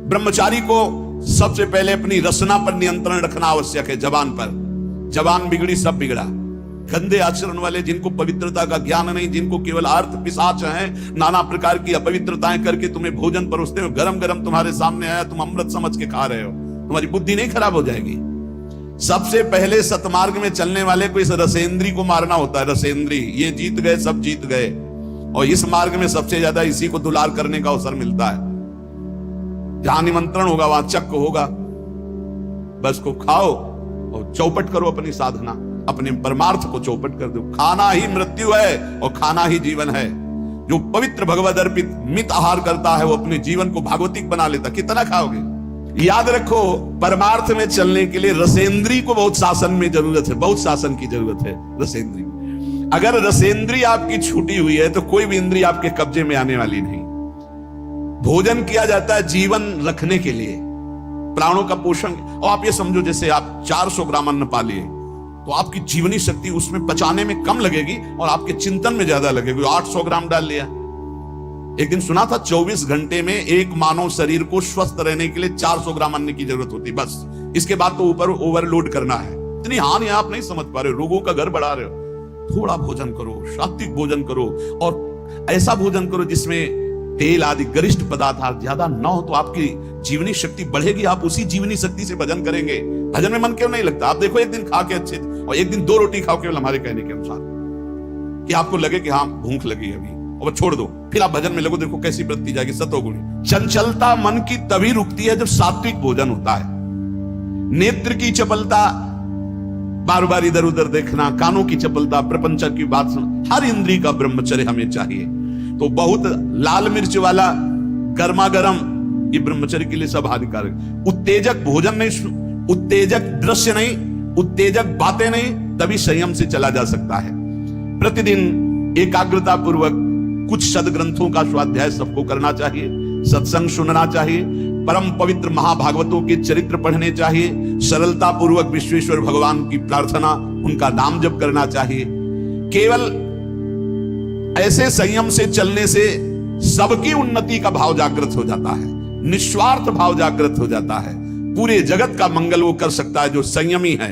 ब्रह्मचारी को सबसे पहले अपनी रसना पर नियंत्रण रखना आवश्यक है। जबान पर, जबान बिगड़ी सब बिगड़ा। गंदे आचरण वाले, जिनको पवित्रता का ज्ञान नहीं, जिनको केवल अर्थ पिशाच हैं, नाना प्रकार की अपवित्रताएं करके तुम्हें भोजन परोसते हो, गरम गरम तुम्हारे सामने आया, तुम अमृत समझ के खा रहे हो, तुम्हारी बुद्धि नहीं खराब हो जाएगी? सबसे पहले सतमार्ग में चलने वाले को इस रसेंद्री को मारना होता है। रसेंद्री, ये जीत गए, सब जीत गए। और इस मार्ग में सबसे ज्यादा इसी को दुलार करने का अवसर मिलता है। जहां निमंत्रण होगा वहां चक्क होगा, बस को खाओ और चौपट करो अपनी साधना, अपने परमार्थ को चौपट कर दो। खाना ही मृत्यु है और खाना ही जीवन है। जो पवित्र भगवद अर्पित मित आहार करता है वो अपने जीवन को भागवतिक बना लेता। कितना खाओगे? याद रखो, परमार्थ में चलने के लिए रसेंद्री को बहुत शासन में जरूरत है, बहुत शासन की जरूरत है। रसेंद्री, अगर रसेंद्री आपकी छूटी हुई है तो कोई भी इंद्री आपके कब्जे में आने वाली नहीं। भोजन किया जाता है जीवन रखने के लिए, प्राणों का पोषण। और आप ये समझो, जैसे आप 400 ग्राम अन्न पा लिए तो आपकी जीवनी शक्ति उसमें पचाने में कम लगेगी और आपके चिंतन में ज्यादा लगेगी। 800 ग्राम डाल लिया। एक दिन सुना था 24 घंटे में एक मानव शरीर को स्वस्थ रहने के लिए 400 ग्राम अन्न की जरूरत होती, बस। इसके बाद तो ऊपर ओवरलोड करना है। इतनी हानि आप नहीं समझ पा रहे हो, रोगों का घर बढ़ा रहे हो। थोड़ा भोजन करो, सात्विक भोजन करो, और ऐसा भोजन करो जिसमें तेल आदि गरिष्ठ पदार्थ ज्यादा न हो, तो आपकी जीवनी शक्ति बढ़ेगी। आप उसी जीवनी शक्ति से भजन करेंगे। भजन में मन क्यों नहीं लगता? आप देखो, एक दिन खा के अच्छे, और एक दिन 2 रोटी खाओ केवल हमारे कहने के अनुसार, कि आपको लगे कि हाँ भूख लगी अभी, और छोड़ दो, फिर आप भजन में लगो। देखो कैसी वृत्ति जाएगी, सतोगुणी। चंचलता मन की तभी रुकती है जब सात्विक भोजन होता है। नेत्र की चपलता, बार बार इधर उधर देखना, कानों की चपलता, प्रपंच की बात सुनना, हर इंद्री का ब्रह्मचर्य हमें चाहिए। तो बहुत लाल मिर्च वाला गर्मा गर्म ये ब्रह्मचर्य के लिए सब हानिकारक। उत्तेजक भोजन नहीं, उत्तेजक दृश्य नहीं, उत्तेजक बातें नहीं, तभी संयम से चला जा सकता है। प्रतिदिन एकाग्रता पूर्वक कुछ सदग्रंथों का स्वाध्याय सबको करना चाहिए, सत्संग सुनना चाहिए, परम पवित्र महाभागवतों के चरित्र पढ़ने चाहिए, सरलता पूर्वक विश्वेश्वर भगवान की प्रार्थना, उनका नाम जप करना चाहिए। केवल ऐसे संयम से चलने से सबकी उन्नति का भाव जागृत हो जाता है, निस्वार्थ भाव जागृत हो जाता है। पूरे जगत का मंगल वो कर सकता है जो संयमी है।